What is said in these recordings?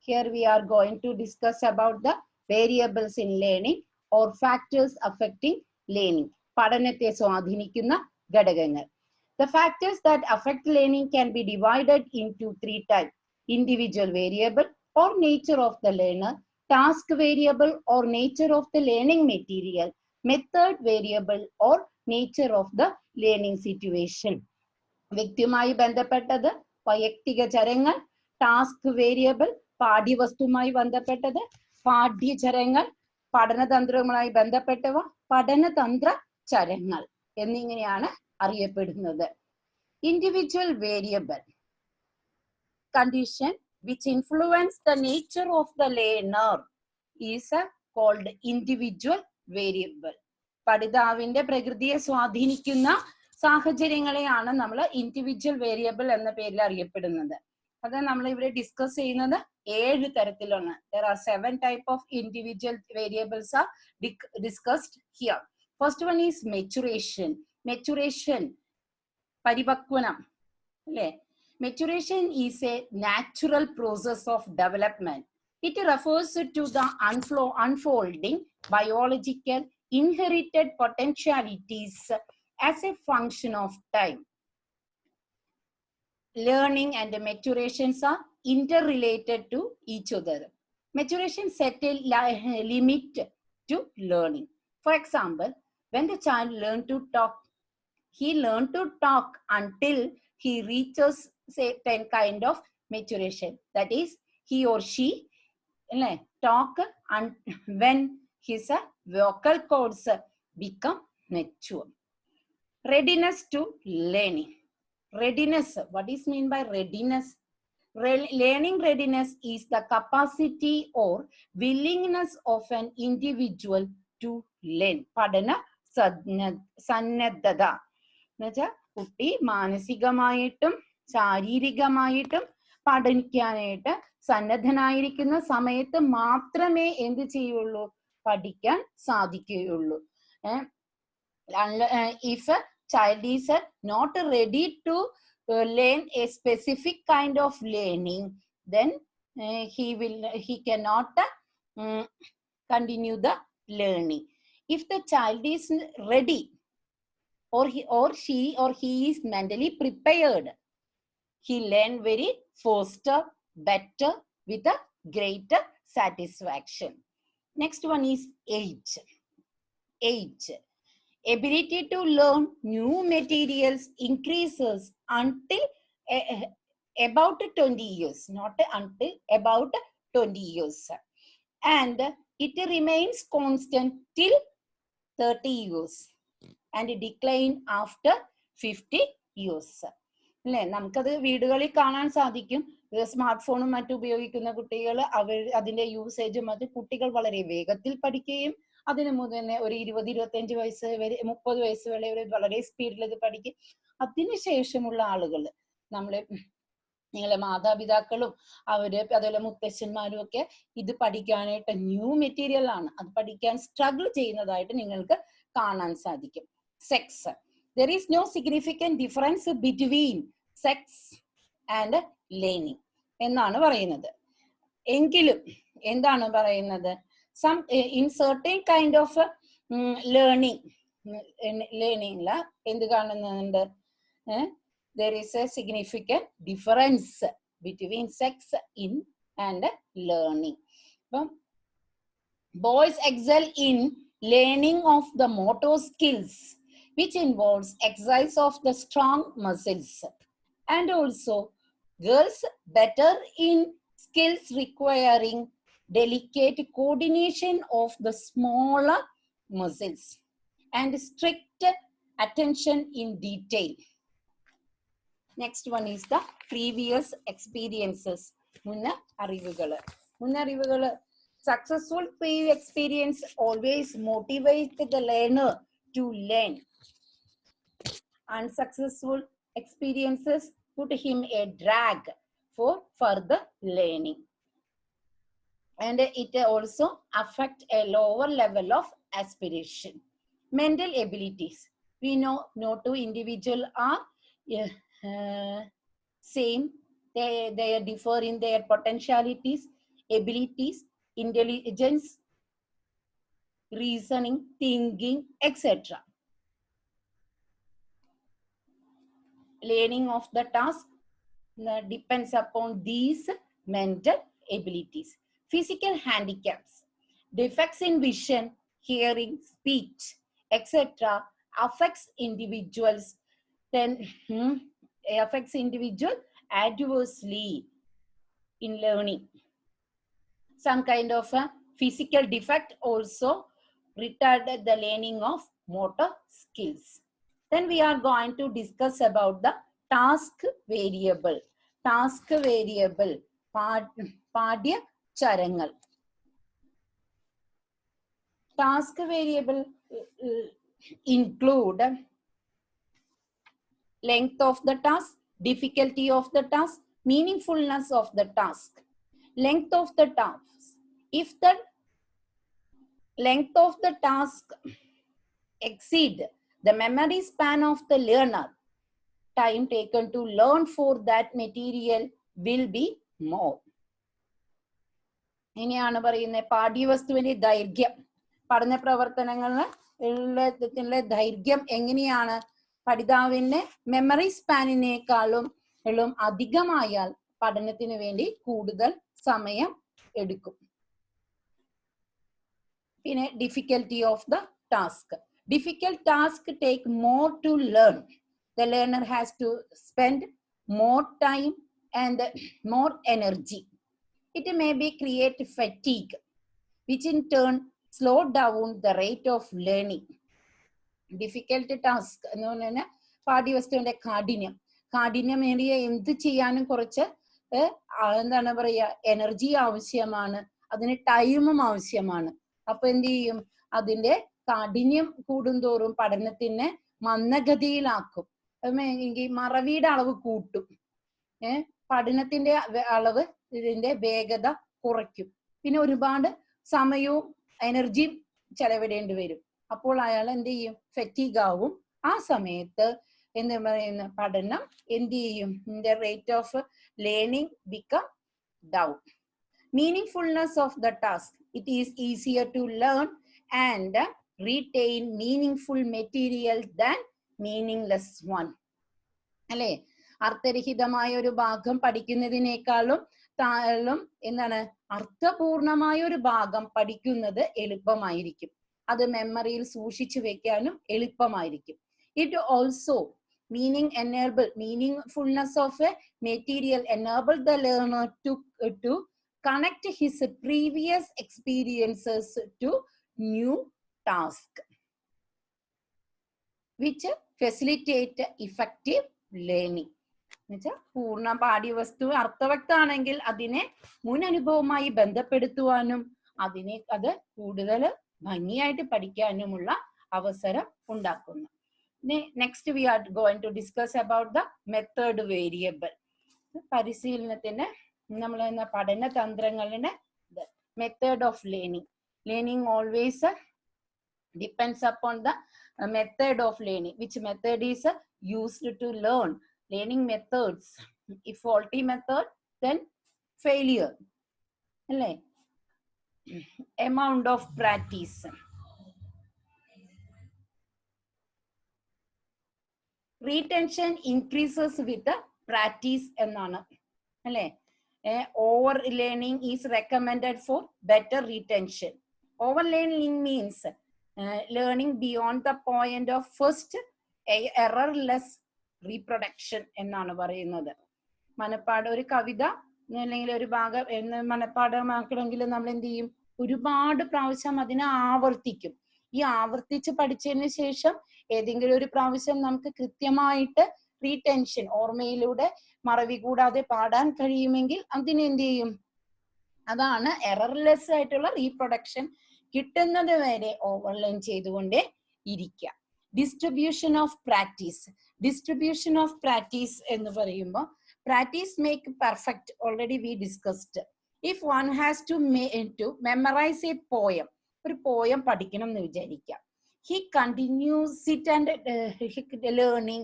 Here we are going to discuss about the variables in learning or factors affecting learning. പഠനത്തെ സ്വാധീനിക്കുന്ന ഘടകങ്ങൾ. The factors that affect learning can be divided into three types: individual variable or nature of the learner, task variable or nature of the learning material, method variable or nature of the learning situation. വ്യക്തിയുമായി ബന്ധപ്പെട്ടത് വൈയക്തിക ചരങ്ങൾ, task variable പാഠ്യവസ്തുവുമായി ബന്ധപ്പെട്ടത്, പാഠ്യചരങ്ങൾ പഠനതന്ത്രവുമായി ബന്ധപ്പെട്ടവ, പഠനതന്ത്ര ചരങ്ങൾ എന്നിങ്ങനെയാണ് അറിയപ്പെടുന്നത്. Individual variable condition which influence the nature of the learner is called individual variable. പഠിതാവിന്റെ പ്രകൃതിയെ സ്വാധീനിക്കുന്ന സാഹചര്യങ്ങളെയാണ് നമ്മൾ individual variable എന്ന പേരിൽ അറിയപ്പെടുന്നത്. അത് നമ്മൾ ഇവിടെ ഡിസ്കസ് ചെയ്യുന്നത് 7 തരത്തിലാണ്. There are 7 types of individual variables are discussed here. First one is maturation. Maturation, പരിപക്വനം, അല്ലേ? Maturation is a natural process of development. It refers to the unfolding biological inherited potentialities as a function of time. Learning and maturations are interrelated to each other. Maturation set a limit to learning. For example, when the child learns to talk, he learns to talk until he reaches certain kind of maturation. That is, he or she talk and when his vocal cords become mature. Readiness to learning. Readiness, what is mean by readiness? Learning readiness is the capacity or willingness of an individual to learn. പഠന സന്നദ്ധത എന്നുവെച്ചാൽ കുട്ടി മാനസികമായിട്ടും ശാരീരികമായിട്ടും പഠിക്കാനായിട്ട് സന്നദ്ധനായിരിക്കുന്ന സമയത്ത് മാത്രമേ എന്ത് ചെയ്യുള്ളൂ? പഠിക്കാൻ സാധിക്കുകയുള്ളൂ. If a child is not ready to learn a specific kind of learning, then he cannot continue the learning. If the child is ready, or he is mentally prepared, he learn very faster, better, with a greater satisfaction. Next one is age. Age. Ability to learn new materials increases until about 20 years, not until about 20 years. And it remains constant till 30 years and decline after 50 years. അല്ലേ? നമുക്കത് വീടുകളിൽ കാണാൻ സാധിക്കും. Smart ഫോണും മറ്റും ഉപയോഗിക്കുന്ന കുട്ടികൾ അതിന്റെ യൂസേജും അത് കുട്ടികൾ വളരെ വേഗത്തിൽ പഠിക്കുകയും അതിനു മുതലേ ഒരു 20-25 വയസ്സ് വരെ 30 വയസ്സ് വരെ വളരെ സ്പീഡിൽ ഇത് പഠിക്കും. അതിനുശേഷമുള്ള ആളുകൾ നിങ്ങളെ മാതാപിതാക്കളും അതുപോലെ മുത്തശ്ശന്മാരും ഒക്കെ ഇത് പഠിക്കാനായിട്ട് ന്യൂ മെറ്റീരിയൽ ആണ്, അത് പഠിക്കാൻ സ്ട്രഗിൾ ചെയ്യുന്നതായിട്ട് നിങ്ങൾക്ക് കാണാൻ സാധിക്കും. Sex. There is no significant difference between sex and learning എന്നാണ് പറയുന്നത്. എങ്കിലും എന്താണ് പറയുന്നത്? Some in certain kind of learning എന്ത് കാണുന്നുണ്ട്? There is a significant difference between sex in and learning. Boys excel in learning of the motor skills, which involves exercise of the strong muscles, and also girls better in skills requiring delicate coordination of the smaller muscles and strict attention in detail. Next one is the previous experiences. മുന്ന അറിവുകൾ. Successful previous experience always motivates the learner to learn. Unsuccessful experiences put him a drag for further learning. And it also affects a lower level of aspiration. Mental abilities. We know no two individuals are same. They differ in their potentialities. abilities, intelligence, reasoning, thinking, etc. Learning of the task depends upon these mental abilities. Physical handicaps, defects in vision, hearing, speech, etc. affects individuals adversely in learning. Some kind of a physical defect also retarded the learning of motor skills. Then we are going to discuss about the task variable. Task variable, Padya Charangal. Task variable include length of the task, difficulty of the task, meaningfulness of the task. Length of the task. If the length of the task exceed the memory span of the learner, time taken to learn for that material will be more. ഇനിയാണ് പറയുന്നത് പാഠ്യവസ്തുവിന്റെ ദൈർഘ്യം. പഠന പ്രവർത്തനങ്ങളിലെ ദൈർഘ്യം എങ്ങനെയാണ്? പഠിതാവിന്റെ memory സ്പാനിനേക്കാളും അധികമായാൽ പഠനത്തിന് വേണ്ടി കൂടുതൽ സമയം എടുക്കും. പിന്നെ difficulty of the task. Difficult task take more to learn. The learner has to spend more time and more energy. It may be create fatigue, which in turn slow down the rate of learning. Difficult task എന്ന് പറഞ്ഞാൽ പാഠ്യവസ്തുവിന്റെ കാഠിന്യം ഏറിയ എന്ത് ചെയ്യാനും കുറച്ച് എന്താണ് പറയുക, energy ആവശ്യമാണ്, അതിന് ടൈമും ആവശ്യമാണ്. അപ്പൊ എന്ത് ചെയ്യും? അതിന്റെ കാഠിന്യം കൂടുന്തോറും പഠനത്തിന് മന്ദഗതിയിലാക്കും. മറവിയുടെ അളവ് കൂട്ടും. പഠനത്തിന്റെ അളവ്, ഇതിന്റെ വേഗത കുറയ്ക്കും. പിന്നെ ഒരുപാട് സമയവും എനർജിയും ചെലവിടേണ്ടി വരും. അപ്പോൾ അയാൾ എന്ത് ചെയ്യും? ഫെറ്റീഗ് ആവും. ആ സമയത്ത് എന്താ പറയുന്ന പഠനം എന്ത് ചെയ്യും? Rate of learning become down. Meaningfulness of the task. It is easier to learn and retain meaningful material than meaningless one. അല്ലേ? അർത്ഥരഹിതമായ ഒരു ഭാഗം പഠിക്കുന്നതിനേക്കാളും എന്താണ്, അർത്ഥപൂർണമായ ഒരു ഭാഗം പഠിക്കുന്നത് എളുപ്പമായിരിക്കും. അത് മെമ്മറിയിൽ സൂക്ഷിച്ചു വെക്കാനും എളുപ്പമായിരിക്കും. It also meaningfulness of a material enable the learner to connect his previous experiences to new task, which facilitate effective learning. പൂർണ്ണ പാഠ്യവസ്തു അർത്ഥവത്താണെങ്കിൽ അതിനെ മുൻ അനുഭവവുമായി ബന്ധപ്പെടുത്തുവാനും അത് കൂടുതൽ ഭംഗിയായിട്ട് പഠിക്കാനുമുള്ള അവസരം ഉണ്ടാക്കുന്നു. Next we are going to discuss about the method variable. പരിശീലനത്തിന് നമ്മൾ പഠന തന്ത്രങ്ങളുടെ method of learning. Learning always depends upon the method of learning. Which method is used to learn? Learning methods. If faulty method, then failure. Amount of practice. Retention increases with the practice എന്നാണ് അല്ലേ? Over learning is recommended for better retention. Over learning means learning beyond the point of first errorless reproduction എന്നാണ് പറയുന്നത്. ഒരു കവിത അല്ലെങ്കിൽ ഒരു ഭാഗം മനഃപ്പാഠമാക്കണമെങ്കിൽ നമ്മൾ എന്ത് ചെയ്യും? ഒരുപാട് പ്രാവശ്യം അതിനെ ആവർത്തിക്കും. ഈ ആവർത്തിച്ച് പഠിച്ചതിന് ശേഷം ഏതെങ്കിലും ഒരു പ്രാവശ്യം നമുക്ക് കൃത്യമായിട്ട് റീടെൻഷൻ, ഓർമ്മയിലൂടെ മറവി കൂടാതെ പാടാൻ കഴിയുമെങ്കിൽ അതിനെന്ത് ചെയ്യും? അതാണ് എറർലെസ് ആയിട്ടുള്ള റീപ്രൊഡക്ഷൻ. കിട്ടുന്നത് വരെ ഓവർലേൺ ചെയ്തുകൊണ്ടേ ഇരിക്കുക. Distribution of practice. Distribution of practice എന്ന് പറയുമ്പോൾ practice make perfect. Already we discussed. If one has to memorise a poem, ഒരു പോയം പഠിക്കണം എന്ന് വിചാരിക്കാം. He continues sit and learning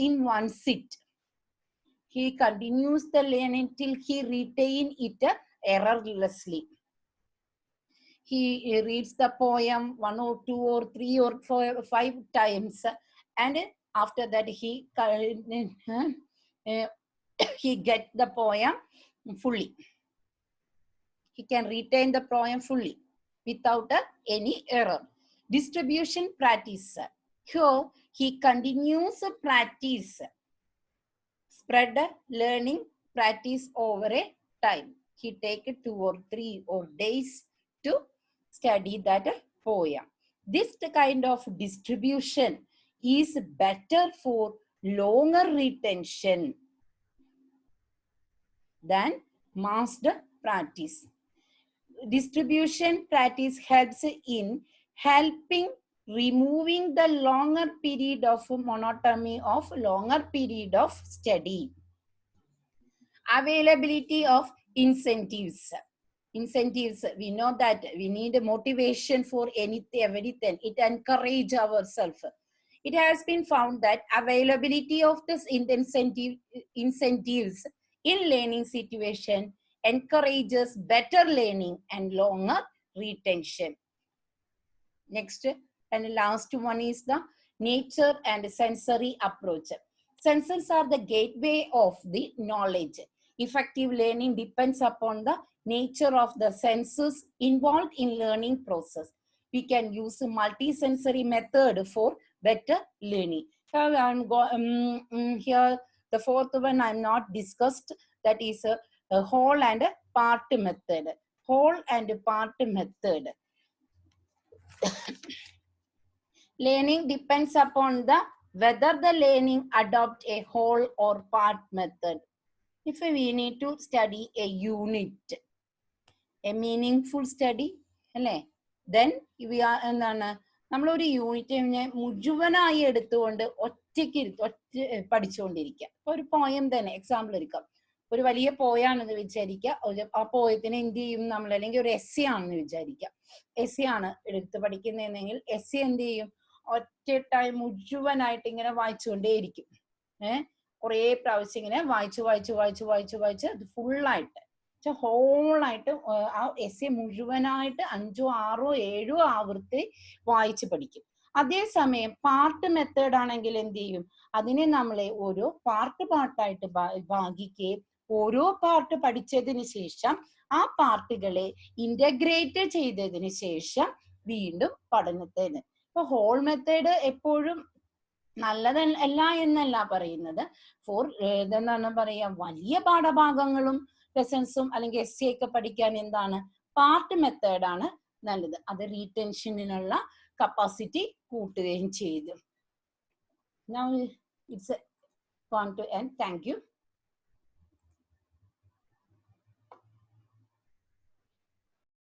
in one sit. He continues the learning till he retain it errorlessly. He reads the poem 1 or 2 or 3 or 4 or 5 times, and after that he get the poem fully. He can retain the poem fully without any error. Distribution practice. Here he continues to practice. Spread learning practice over a time. He take 2 or 3 or days to study that poem. This kind of distribution is better for longer retention than massed practice. Distribution practice helps in helping removing the longer period of monotony of longer period of study. Availability of incentives. Incentives, we know that we need a motivation for anything, everything. It encourages ourselves. It has been found that availability of this incentives in learning situation encourages better learning and longer retention. Next and last one is the nature and sensory approach. Senses are the gateway of the knowledge. Effective learning depends upon the nature of the senses involved in learning process. We can use a multi-sensory method for better learning. Here the fourth one I'm not discussed, that is a whole and a part method. Whole and part method. Learning depends upon the whether the learning adopt a whole or part method. If we need to study a unit, a meaningful study, then we are നമ്മളൊരു യൂണിറ്റിനെ മുഴുവനായി എടുത്തുകൊണ്ട് ഒറ്റയ്ക്ക് പഠിച്ചുകൊണ്ടിരിക്കുക. ഒരു poem തന്നെ example എടുക്കാം. ഒരു വലിയ പോയാണെന്ന് വിചാരിക്കുക. ആ പോയത്തിന് എന്ത് ചെയ്യും നമ്മൾ, അല്ലെങ്കിൽ ഒരു എസ്സി ആണെന്ന് വിചാരിക്കുക. എസ്സി ആണ് എടുത്ത് പഠിക്കുന്നതെങ്കിൽ എസ്സി എന്ത് ചെയ്യും, ഒറ്റ മുഴുവനായിട്ട് ഇങ്ങനെ വായിച്ചുകൊണ്ടേയിരിക്കും. കുറേ പ്രാവശ്യം ഇങ്ങനെ വായിച്ച് അത് ഫുള്ളായിട്ട് ഹോളായിട്ട് ആ എസ്സി മുഴുവനായിട്ട് 5, 6, 7 ആവർത്തി വായിച്ച് പഠിക്കും. അതേസമയം പാർട്ട് മെത്തേഡ് ആണെങ്കിൽ എന്ത് ചെയ്യും, അതിനെ നമ്മളെ ഓരോ പാർട്ടായിട്ട് ഭാഗിക്കുകയും ഓരോ പാർട്ട് പഠിച്ചതിന് ശേഷം ആ പാർട്ടുകളെ ഇന്റഗ്രേറ്റ് ചെയ്തതിന് ശേഷം വീണ്ടും പഠനത്തിന്. ഇപ്പൊ ഹോൾ മെത്തേഡ് എപ്പോഴും നല്ലതല്ല എന്നല്ല പറയുന്നത്. എന്താണ് പറയാ, വലിയ പാഠഭാഗങ്ങളും ലെസൺസും അല്ലെങ്കിൽ എസ്സി ഒക്കെ പഠിക്കാൻ എന്താണ് പാർട്ട് മെത്തേഡാണ് നല്ലത്. അത് റീടെൻഷനുള്ള കപ്പാസിറ്റി കൂട്ടുകയും ചെയ്തു. Now it's going to end. Thank you.